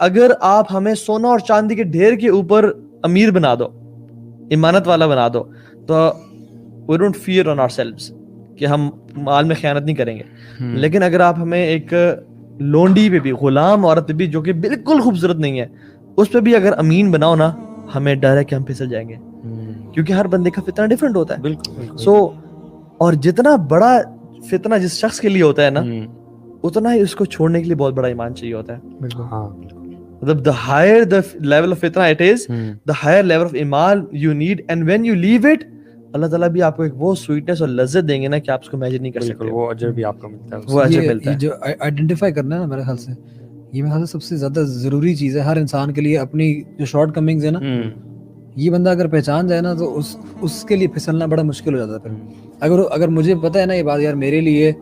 اگر آپ ہمیں سونا اور چاندی کے ڈھیر کے اوپر امیر بنا دو, امانت والا بنا دو, تو we don't fear on ourselves کہ ہم مال میں خیانت نہیں کریں گے. لیکن اگر آپ ہمیں ایک لونڈی پہ بھی, غلام عورت پہ بھی جو کہ بالکل خوبصورت نہیں ہے, اس پہ بھی اگر امین بناؤ نا, ہمیں ڈر ہے کہ ہم پھسل جائیں گے, کیونکہ ہر بندے کا فتنہ ڈیفرنٹ ہوتا ہے. بالکل. اور جتنا بڑا فتنہ جس شخص کے لیے ہوتا ہے نا, اتنا ہی اس کو چھوڑنے کے لیے بہت بڑا ایمان چاہیے ہوتا ہے. مطلب the higher the level of fitna it is, the higher level of iman you need, and when you leave it, اللہ تعالیٰ بھی آپ کو ایک وہ سویٹنس اور لذت دیں گے نا کہ آپ اس کو امیجن نہیں کر سکتے. وہ اجر بھی آپ کو ملتا ہے, وہ اجر ملتا ہے. جو آئیڈینٹیفائی کرنا ہے نا, میرے خیال سے یہ میرے خیال سے سب سے زیادہ ضروری چیز ہے ہر انسان کے لیے. اپنی جو شارٹ کمنگز ہے نا, یہ بندہ اگر پہچان جائے نا تو اس کے لیے پھسلنا بڑا مشکل ہو جاتا ہے. پھر اگر مجھے پتہ ہے نا یہ بات, یار میرے لیے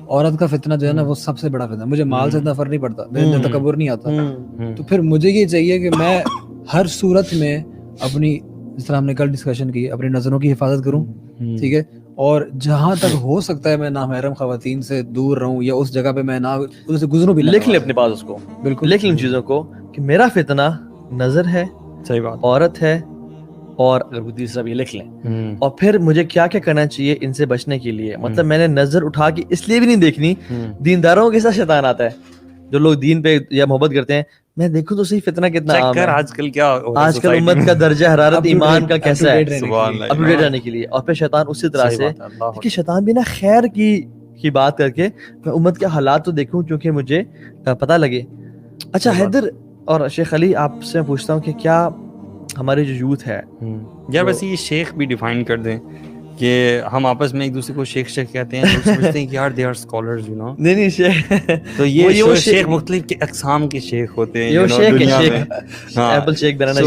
عورت کا فتنہ جو ہے نا وہ سب سے بڑا فتنہ, مجھے مال سے اتنا فرق نہیں پڑتا, میرے اندر تکبر نہیں آتا, تو پھر مجھے یہ چاہیے کہ میں ہر صورت میں اپنی, جس طرح ہم نے کل ڈسکشن کی, اپنی نظروں کی حفاظت کروں, ٹھیک ہے, اور جہاں تک ہو سکتا ہے میں نامحرم خواتین سے دور رہوں, یا اس جگہ پہ میں نہ ادھر سے گزروں بھی. لکھ لیں اپنے پاس اس کو, بالکل لکھ لیں ان چیزوں کو کہ میرا فتنہ نظر ہے, صحیح بات, عورت ہے, اور تیسرا بھی لکھ لیں. اور پھر مجھے کیا کیا کرنا چاہیے ان سے بچنے کے لیے. مطلب میں نے نظر اٹھا کے اس لیے بھی نہیں دیکھنی, دینداروں کے ساتھ شیطان آتا ہے, جو لوگ دین پہ یا محبت کرتے ہیں, میں دیکھوں تو صحیح فتنہ کتنا عام ہے آج کل. کیا آج کل امت کا درجہ حرارت ایمان کا کیسا ہے, اپ ٹو ڈیٹ رہنے کے لیے. اور پھر شیطان اسی طرح سے, کہ شیطان بھی نا خیر کی بات کر کے میں امت کے حالات تو دیکھوں کیونکہ مجھے پتہ لگے. اچھا حیدر اور شیخ علی, آپ سے میں پوچھتا ہوں کہ کیا ہمارے جو یوتھ ہے یار, ویسے یہ شیخ بھی ڈیفائن کر دیں کہ ہم آپس میں ایک دوسرے کو شیخ شیخ کہتے ہیں, تو سمجھتے ہیں کہ یار they are scholars, you know. نہیں شیخ, تو یہ شیخ مختلف اقسام کے شیخ ہوتے ہیں, یہ شیخ ہے, ایپل شیخ, بنانا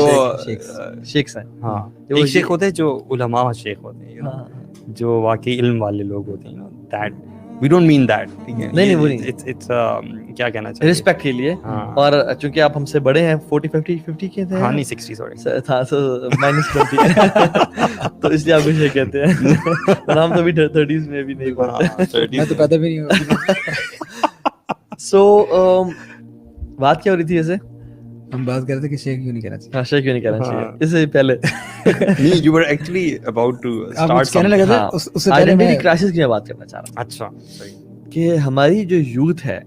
شیخ ہیں. ہاں, ایک شیخ ہوتے ہیں جو علماء شیخ ہوتے ہیں, یو نو, جو واقعی علم والے لوگ ہوتے ہیں, you know, that we don't mean that. نہیں وہ نہیں, it's کیا کہنا چاہیے, رسپیکٹ کے لیے. اور چونکہ آپ ہم سے بڑے ہیں, 40-50 کے تھے, ہاں نہیں 60 سوری تھا, -20 تو اس لیے آپ کو یہ کہتے ہیں. اور ہم تو بھی 30s میں بھی نہیں پڑھتے, میں تو پیدا بھی نہیں ہوں. سو بات کیا ہو رہی تھی ایسے, ہم بات کر رہے تھے کہ شیخ کیوں نہیں کہنا چاہیے. ہاں, شیخ کیوں نہیں کہنا چاہیے, اس سے پہلے نہیں, you were actually about to start کہنے لگے تھے اس سے پہلے آئیڈینٹی کرائسس کی میں بات کرنا چاہ رہا ہوں. اچھا صحیح, کہ ہماری جو یوتھ ہے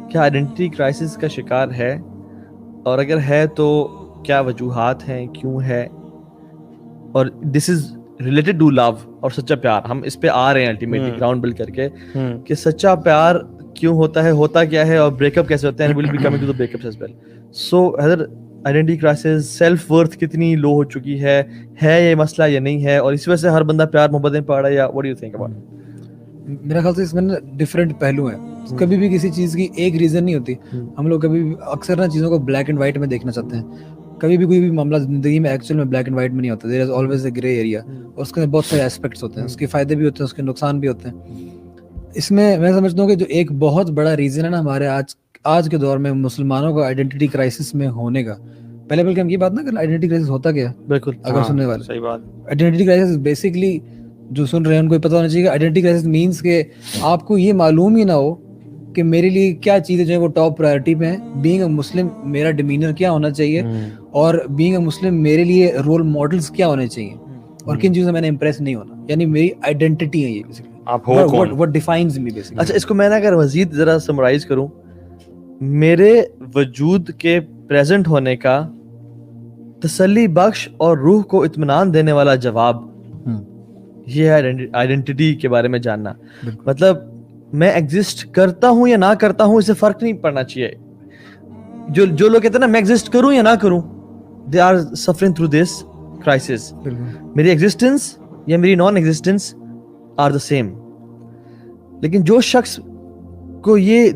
کیا آئیڈینٹی کرائسس کا شکار ہے, اور اگر ہے تو کیا وجوہات ہیں, کیوں ہے, اور دس از ریلیٹڈ ٹو لو اور سچا پیار. ہم اس پہ آ رہے ہیں الٹیمیٹلی گراؤنڈ بلڈ کر کے کہ سچا پیار کیوں ہوتا ہے, ہوتا کیا ہے, اور بریک اپ کیسے ہوتا ہے, will be coming to the breakups as well. So Haider, identity crisis, self worth کتنی لو ہو چکی ہے یہ مسئلہ یا نہیں ہے, اور اس وجہ سے ہر بندہ پیار محبت میں پڑ رہا ہے, یا what do you think about it? میرے خیال سے اس میں نا ڈفرینٹ پہلو ہیں. کبھی بھی کسی چیز کی ایک ریزن نہیں ہوتی. ہم لوگ کبھی بھی اکثر نا چیزوں کو بلیک اینڈ وائٹ میں دیکھنا چاہتے ہیں. کبھی بھی کوئی بھی معاملہ زندگی میں ایکچوئل میں بلیک اینڈ وائٹ میں نہیں ہوتا. دیر is always a grey area, اور اس کے بہت سارے ایسپیکٹس ہوتے ہیں. اس کے فائدے بھی ہوتے ہیں, اس کے نقصان بھی ہوتے ہیں. اس میں میں سمجھتا ہوں کہ جو ایک بہت بڑا ریزن ہے نا ہمارے آج کے دور میں مسلمانوں کا آئیڈینٹی کرائسس میں ہونے کا, پہلے بلکہ ہم یہ بات نہ کریں آئیڈینٹی کرائسس ہوتا کیا ہے. بالکل, اگر سننے والے, صحیح بات, آئیڈینٹی کرائسس بیسکلی جو سن رہے ہیں ان کو پتہ ہونا چاہیے کہ آئیڈینٹی کرائسس مینس کہ آپ کو یہ معلوم ہی نہ ہو کہ میرے لیے کیا چیزیں جو ہے وہ ٹاپ پرائرٹی پہ ہیں. بینگ اے مسلم میرا ڈیمینر کیا ہونا چاہیے, اور بینگ اے مسلم میرے لیے رول ماڈلس کیا ہونے چاہیے, اور کن چیزوں میں نے امپریس نہیں ہونا. یعنی میری آئیڈینٹی ہے یہ بیسکلی, آپ ہو کون, what defines me basically. اچھا اس کو میں نے اگر مزید ذرا سمرائز کروں, میرے وجود کے پریزنٹ ہونے کا تسلی بخش اور روح کو اطمینان دینے والا جواب, یہ ہے آئیڈینٹی کے بارے میں جاننا. مطلب میں ایگزسٹ کرتا ہوں یا نہ کرتا ہوں, اس سے فرق نہیں پڑنا چاہیے. جو لوگ کہتے ہیں نا میں ایگزسٹ کروں یا نہ کروں, they are suffering through this crisis. میری ایگزسٹنس یا میری non existence are the same. لیکن جو شخص کو یہ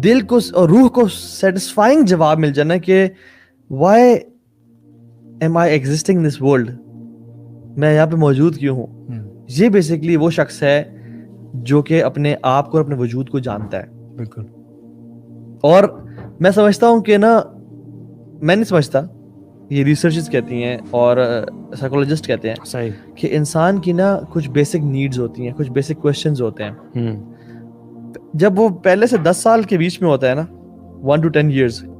دل کو اور روح کو سیٹسفائنگ جواب مل جانا کہ why am I existing in this world, میں یہاں پہ موجود کیوں ہوں, یہ بیسکلی وہ شخص ہے جو کہ اپنے آپ کو اور اپنے وجود کو جانتا ہے. بالکل. اور میں سمجھتا ہوں کہ نا, میں نہیں سمجھتا, یہ ریسرچز کہتی ہیں اور سائیکولوجسٹ کہتے ہیں صحیح کہ انسان کی نا کچھ بیسک نیڈز ہوتی ہیں, کچھ بیسک کویشچنز ہوتے ہیں. جب وہ پہلے سے 10 سال کے بیچ میں ہوتا ہے نا, 1 to 10 years,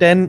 10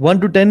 1 to 10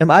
am I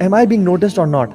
am I being noticed or not,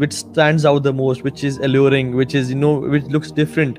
which stands out the most, which is alluring, which is you know which looks different.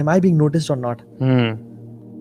am I being noticed or not.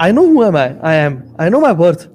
I know who am I am, I know my worth.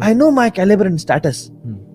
I know my caliber and status.